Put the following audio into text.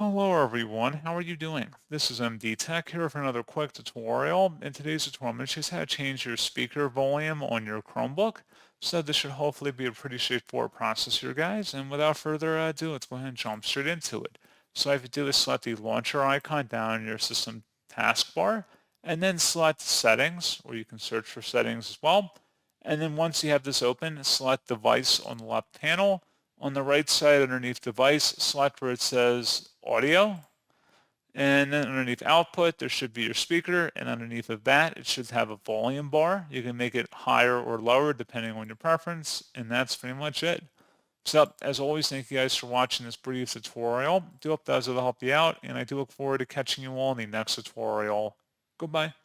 Hello everyone, how are you doing? This is MD Tech here for another quick tutorial. In today's tutorial, I'm going to show you how to change your speaker volume on your Chromebook. So this should hopefully be a pretty straightforward process here, guys. And without further ado, let's go ahead and jump straight into it. So all you have to do is select the launcher icon down in your system taskbar, and then select settings, or you can search for settings as well. And then once you have this open, select device on the left panel. On the right side underneath device, select where it says audio. And then underneath output, there should be your speaker. And underneath of that, it should have a volume bar. You can make it higher or lower depending on your preference. And that's pretty much it. So as always, thank you guys for watching this brief tutorial. I do hope that was able to help you out. And I do look forward to catching you all in the next tutorial. Goodbye.